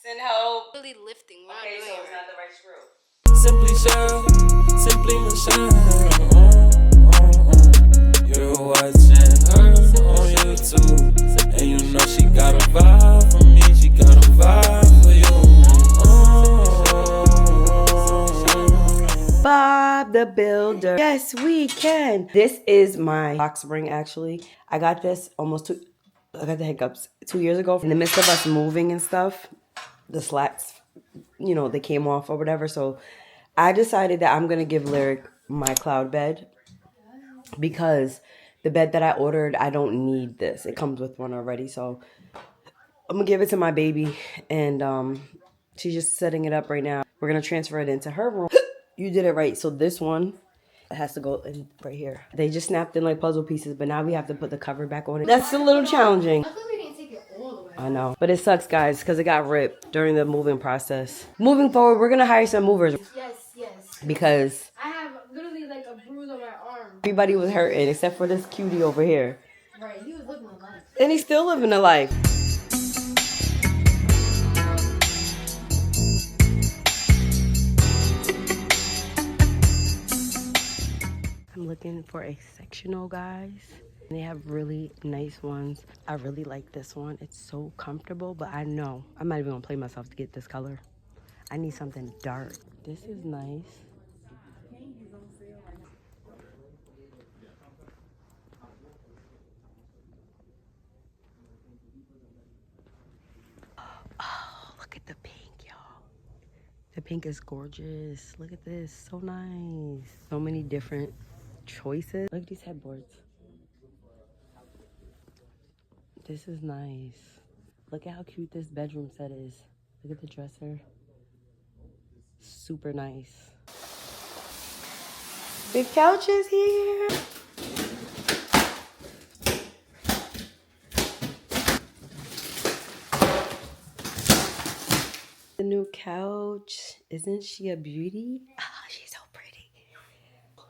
Send help. Really lifting. We're Okay, not so doing it's it. not the right screw. Simply Michelle, simply Michelle. You're watching her on YouTube, and you know she got a vibe for me. She got a vibe for you. Bob the Builder. Yes, we can. This is my box spring, actually. I got this I got the hiccups 2 years ago. In the midst of us moving and stuff, the slats, you know, they came off or whatever. So I decided that I'm going to give Lyric my cloud bed because the bed that I ordered, I don't need this. It comes with one already. So I'm going to give it to my baby. And she's just setting it up right now. We're going to transfer it into her room. You did it right. So this one has to go in right here. They just snapped in like puzzle pieces, but now we have to put the cover back on it. That's a little challenging. I thought we didn't take it all the way. I know. But it sucks, guys, because it got ripped during the moving process. Moving forward, we're going to hire some movers. Yes. Because I have literally like a bruise on my arm. everybody was hurting except for this cutie over here. Right, he was living a life. And he's still living a life. I'm looking for a sectional, guys. They have really nice ones. I really like this one. It's so comfortable, but I know I'm not even gonna play myself to get this color. I need something dark. This is nice. Oh, look at the pink, y'all. The pink is gorgeous. Look at this, so nice. So many different choices. Look at these headboards. This is nice. Look at how cute this bedroom set is. Look at the dresser. Super nice. Big couch is here. The new couch. Isn't she a beauty? Oh, she's so pretty.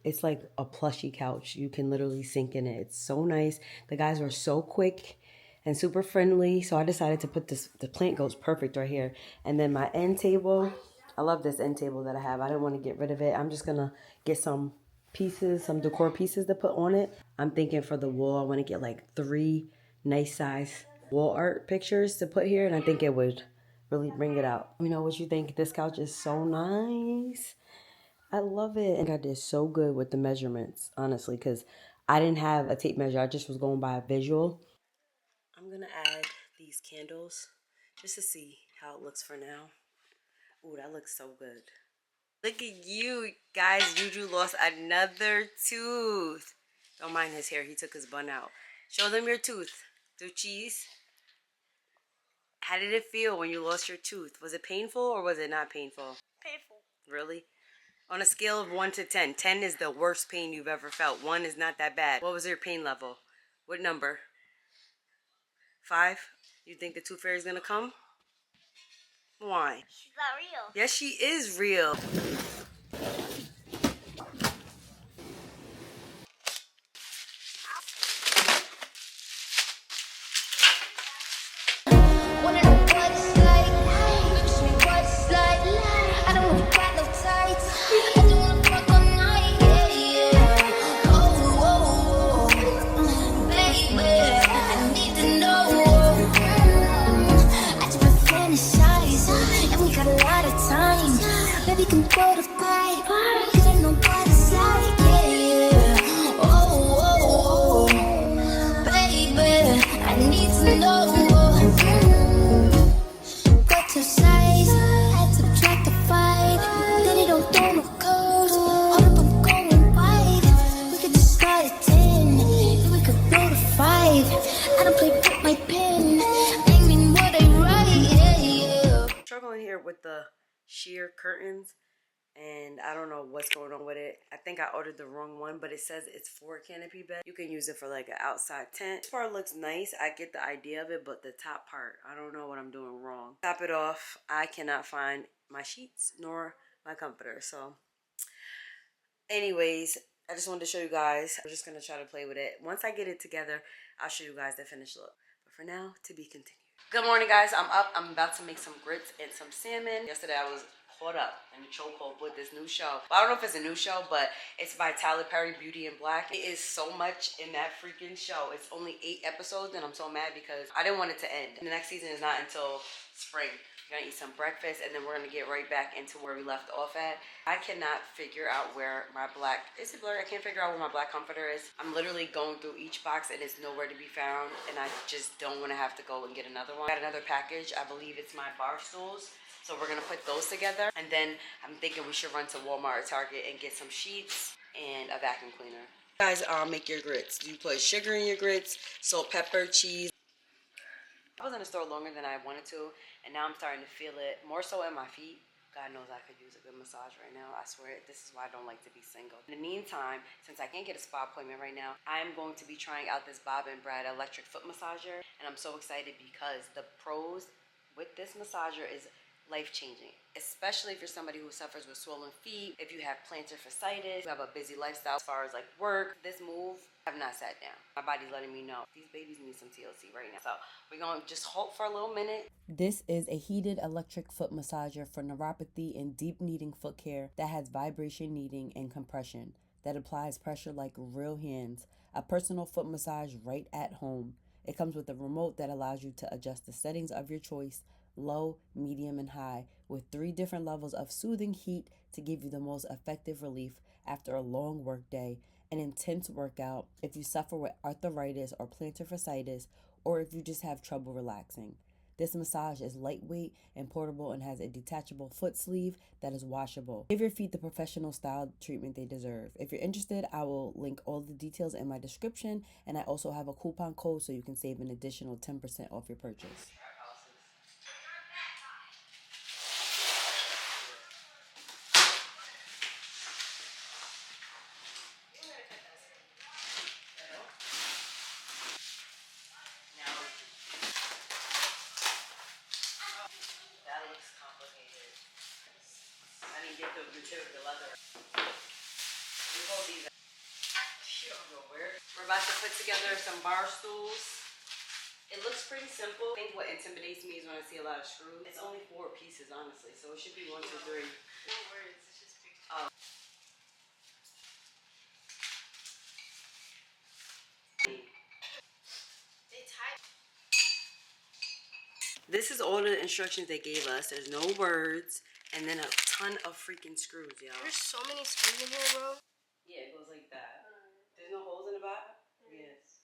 It's like a plushy couch. You can literally sink in it. It's so nice. The guys were so quick and super friendly. So I decided to put this, the plant goes perfect right here. And then my end table. I love this end table that I have. I didn't want to get rid of it. I'm just going to get some pieces, some decor pieces to put on it. I'm thinking for the wall, I want to get like 3 nice size wall art pictures to put here. And I think it would really bring it out. You know what you think? This couch is so nice. I love it. And I did so good with the measurements, honestly, because I didn't have a tape measure. I just was going by a visual. I'm going to add these candles just to see how it looks for now. Ooh, that looks so good. Look at you, guys. Juju lost another tooth. Don't mind his hair. He took his bun out. Show them your tooth. Do cheese. How did it feel when you lost your tooth? Was it painful or was it not painful? Painful. Really? On a scale of 1 to 10, 10 is the worst pain you've ever felt. 1 is not that bad. What was your pain level? What number? 5? You think the tooth fairy is going to come? Why? She's not real. Yes, she is real. Wanna know what it's like? Show me what it's like. I don't wanna got no tights. I just wanna fuck all night. Yeah. Oh, baby, I need to know. I just been fantasize, and we got a lot of time. Baby, can go to fight, 'cause I know what it's like. Yeah. Oh, baby, I need to know. Got your size, had to track the fight. Then it don't throw no curves. Hold up, I'm going wide. We could just start at 10, then we could go to 5. I don't play with my pen, I mean what I write. Yeah. Struggling here with the sheer curtains, and I don't know what's going on with it. I think I ordered the wrong one, but it says it's for a canopy bed. You can use it for like an outside tent. This part looks nice. I get the idea of it, but the top part, I don't know what I'm doing wrong. Top it off. I cannot find my sheets nor my comforter. So anyways, I just wanted to show you guys. I'm just going to try to play with it. Once I get it together, I'll show you guys the finished look. But for now, to be continued. Good morning, guys. I'm up. I'm about to make some grits and some salmon. Yesterday I was caught up in the chokehold with this new show. Well, I don't know if it's a new show, but it's by Tyler Perry, Beauty in Black. It is so much in that freaking show. It's only 8 episodes, and I'm so mad because I didn't want it to end. The next season is not until spring. We're gonna eat some breakfast, and then we're gonna get right back into where we left off at. I cannot figure out where my black, is it blurry? I can't figure out where my black comforter is. I'm literally going through each box and it's nowhere to be found, and I just don't want to have to go and get another one. I got another package. I believe it's my bar stools. So we're gonna put those together, and then I'm thinking we should run to Walmart or Target and get some sheets and a vacuum cleaner. You guys, make your grits. You put sugar in your grits, salt, pepper, cheese. I was in the store longer than I wanted to, and now I'm starting to feel it more so in my feet. God knows I could use a good massage right now. I swear, this is why I don't like to be single. In the meantime, since I can't get a spa appointment right now, I'm going to be trying out this Bob and Brad electric foot massager, and I'm so excited because the pros with this massager is life-changing, especially if you're somebody who suffers with swollen feet, if you have plantar fasciitis, you have a busy lifestyle as far as like work. This move, I've not sat down. My body's letting me know these babies need some TLC right now. So we're gonna just halt for a little minute. This is a heated electric foot massager for neuropathy and deep kneading foot care that has vibration kneading and compression that applies pressure like real hands. A personal foot massage right at home. It comes with a remote that allows you to adjust the settings of your choice, low, medium, and high, with 3 different levels of soothing heat to give you the most effective relief after a long work day, an intense workout, if you suffer with arthritis or plantar fasciitis, or if you just have trouble relaxing. This massage is lightweight and portable and has a detachable foot sleeve that is washable. Give your feet the professional style treatment they deserve. If you're interested, I will link all the details in my description, and I also have a coupon code so you can save an additional 10% off your purchase. That looks complicated. I didn't get the material, the leather. We hold these. You don't know where. We're about to put together some bar stools. It looks pretty simple. I think what intimidates me is when I see a lot of screws. It's only 4 pieces, honestly, so it should be 1, 2, 3. No worries, it's just pictures. Oh. They tied. This is all the instructions they gave us. There's no words, and then a ton of freaking screws, y'all. There's so many screws in here, bro. Yeah, it goes like that. There's no holes in the bottom? Yes.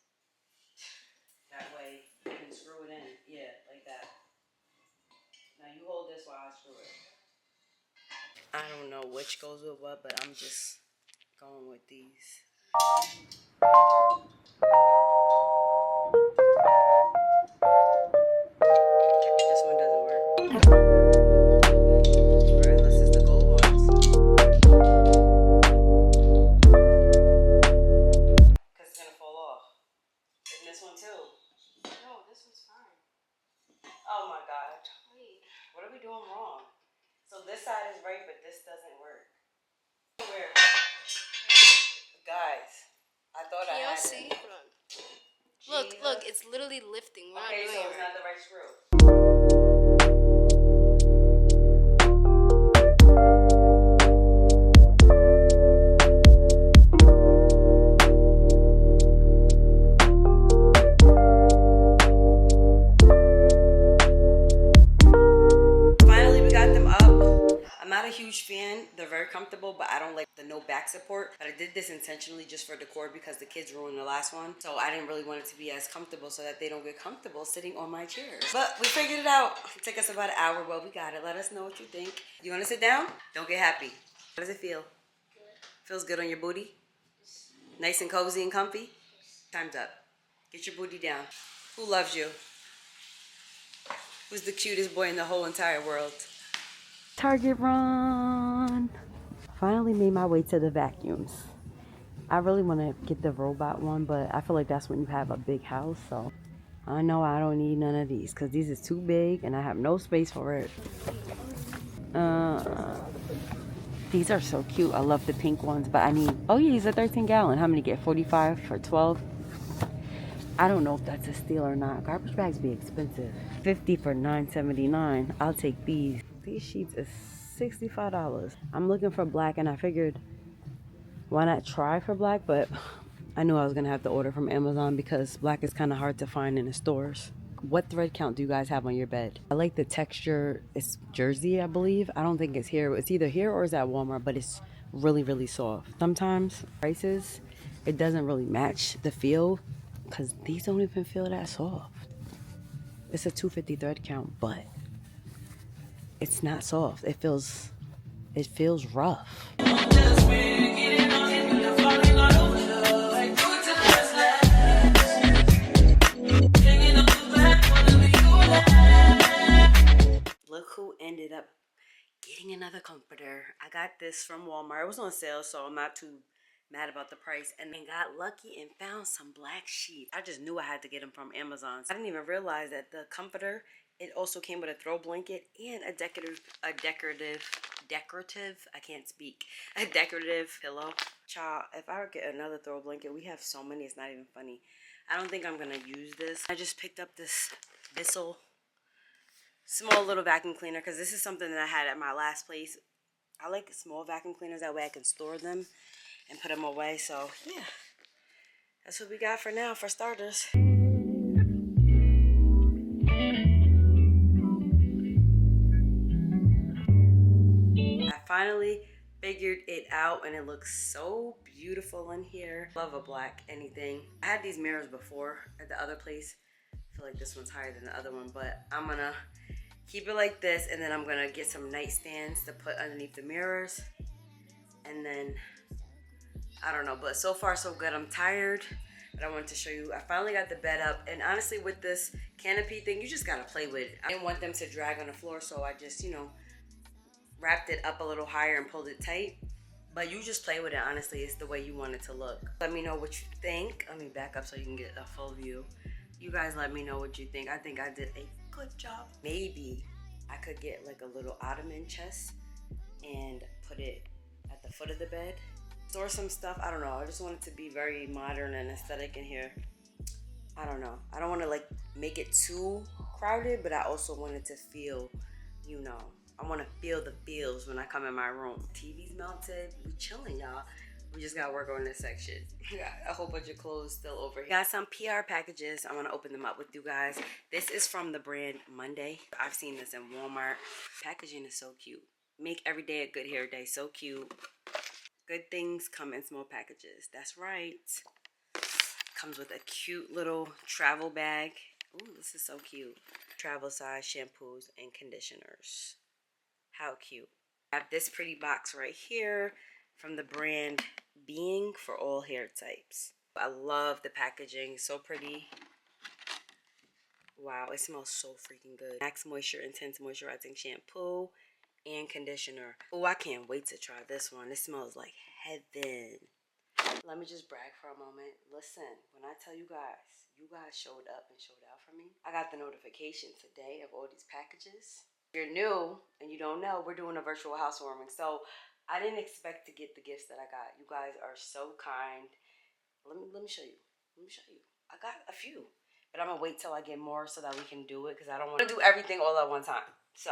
That way you can screw it in. Yeah, like that. Now you hold this while I screw it. I don't know which goes with what, but I'm just going with these. This one doesn't work. Or unless it's the gold ones. Because it's going to fall off. And this one too. No, this one's fine. Oh my God. Wait. What are we doing wrong? So this side is right, but this doesn't work. Where? Guys, I thought I had TLC. it. Hold on. Look, look, it's literally lifting. We're Okay, not so doing it's it right. not the right screw. Finally, we got them up. I'm not a huge fan. They're very comfortable, but I don't like the no back support. But I did this intentionally just for decor because the kids ruined the last one. So I didn't really want it to be as comfortable so that they don't get comfortable sitting on my chair. But we figured it out. It took us about an hour, but we got it. Let us know what you think. You want to sit down? Don't get happy. How does it feel? Good. Feels good on your booty? Nice and cozy and comfy? Time's up. Get your booty down. Who loves you? Who's the cutest boy in the whole entire world? Target run. Finally made my way to the vacuums. I really want to get the robot one, but I feel like that's when you have a big house, so I know I don't need none of these because these is too big and I have no space for it. These are so cute. I love the pink ones, but I need, oh yeah, these are 13 gallon. How many get? 45 for 12? I don't know if that's a steal or not. Garbage bags be expensive. 50 for $9.79. I'll take these. These sheets is $65. I'm looking for black and I figured why not try for black, but I knew I was gonna have to order from Amazon because black is kind of hard to find in the stores. What thread count do you guys have on your bed? I like the texture. It's jersey, I believe. I don't think it's here. It's either here or it's at Walmart, but it's really, really soft. Sometimes prices, it doesn't really match the feel because these don't even feel that soft. It's a 250 thread count, but it's not soft. It feels rough. Look who ended up getting another comforter. I got this from Walmart. It was on sale, so I'm not too mad about the price. And then got lucky and found some black sheets. I just knew I had to get them from Amazon. I didn't even realize that the comforter, it also came with a throw blanket and a decorative, I can't speak, a decorative pillow. Child, if I would get another throw blanket, we have so many, it's not even funny. I don't think I'm gonna use this. I just picked up this Bissell small little vacuum cleaner because this is something that I had at my last place. I like small vacuum cleaners, that way I can store them and put them away. So yeah, that's what we got for now for starters. I finally figured it out and it looks so beautiful in here. Love a black anything. I had these mirrors before at the other place. I feel like this one's higher than the other one, but I'm gonna keep it like this, and then I'm gonna get some nightstands to put underneath the mirrors. And then, I don't know, but so far so good. I'm tired, but I wanted to show you. I finally got the bed up, and honestly with this canopy thing, you just gotta play with it. I didn't want them to drag on the floor, so I just, you know, wrapped it up a little higher and pulled it tight. But you just play with it, honestly. It's the way you want it to look. Let me know what you think. Let me back up so you can get a full view. You guys let me know what you think. I think I did a good job. Maybe I could get like a little ottoman chest and put it at the foot of the bed. Store some stuff. I don't know. I just want it to be very modern and aesthetic in here. I don't know. I don't want to like make it too crowded, but I also want it to feel, you know, I want to feel the feels when I come in my room. TV's mounted. We chilling, y'all. We just gotta work on this section. Got a whole bunch of clothes still over here. Got some PR packages. I want to open them up with you guys. This is from the brand Monday. I've seen this in Walmart. Packaging is so cute. Make every day a good hair day. So cute. Good things come in small packages. That's right. Comes with a cute little travel bag. Ooh, this is so cute. Travel size shampoos and conditioners. How cute. I have this pretty box right here from the brand Being for all hair types. I love the packaging. So pretty. Wow, it smells so freaking good. Max Moisture Intense Moisturizing Shampoo and Conditioner. Oh, I can't wait to try this one. It smells like heaven. Let me just brag for a moment. Listen, when I tell you guys showed up and showed out for me. I got the notification today of all these packages. If you're new and you don't know, we're doing a virtual housewarming. So I didn't expect to get the gifts that I got. You guys are so kind. Let me show you. I got a few, but I'm gonna wait till I get more so that we can do it because I don't want to do everything all at one time. So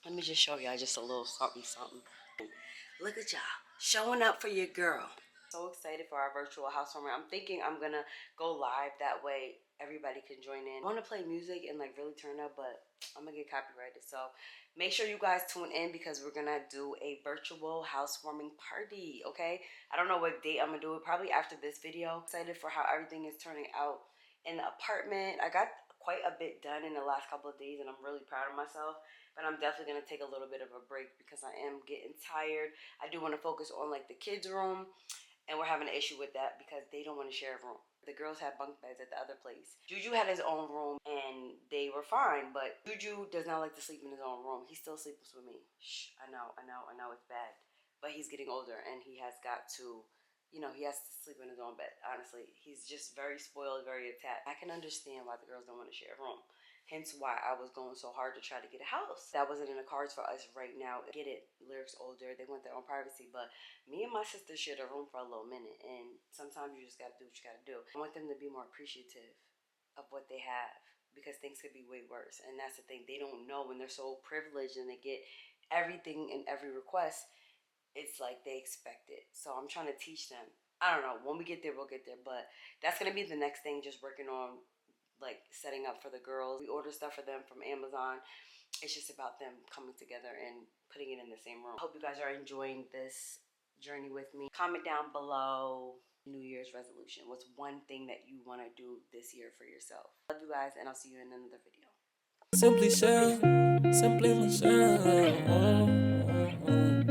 let me just show y'all just a little something. Look at y'all showing up for your girl. So excited for our virtual housewarming. I'm thinking I'm gonna go live, that way everybody can join in. I want to play music and like really turn up, but I'm gonna get copyrighted. So make sure you guys tune in because we're gonna do a virtual housewarming party. Okay, I don't know what date I'm gonna do it, probably after this video. Excited for how everything is turning out in the apartment. I got quite a bit done in the last couple of days and I'm really proud of myself, but I'm definitely gonna take a little bit of a break because I am getting tired. I do want to focus on like the kids' room, and we're having an issue with that because they don't want to share a room. The girls have bunk beds at the other place. Juju had his own room and they were fine, but Juju does not like to sleep in his own room. He still sleeps with me. Shh, I know it's bad, but he's getting older and he has got to, you know, he has to sleep in his own bed. Honestly, he's just very spoiled, very attached. I can understand why the girls don't want to share a room. Hence why I was going so hard to try to get a house. That wasn't in the cards for us right now. Get it, Lyric's older, they want their own privacy, but me and my sister shared a room for a little minute, and sometimes you just gotta do what you gotta do. I want them to be more appreciative of what they have, because things could be way worse. And that's the thing, they don't know when they're so privileged and they get everything and every request. It's like they expect it. So I'm trying to teach them. I don't know, when we get there, we'll get there, but that's gonna be the next thing, just working on like setting up for the girls. We order stuff for them from Amazon. It's just about them coming together and putting it in the same room. I hope you guys are enjoying this journey with me. Comment down below New Year's resolution. What's one thing that you want to do this year for yourself? Love you guys, and I'll see you in another video. Simply Michelle.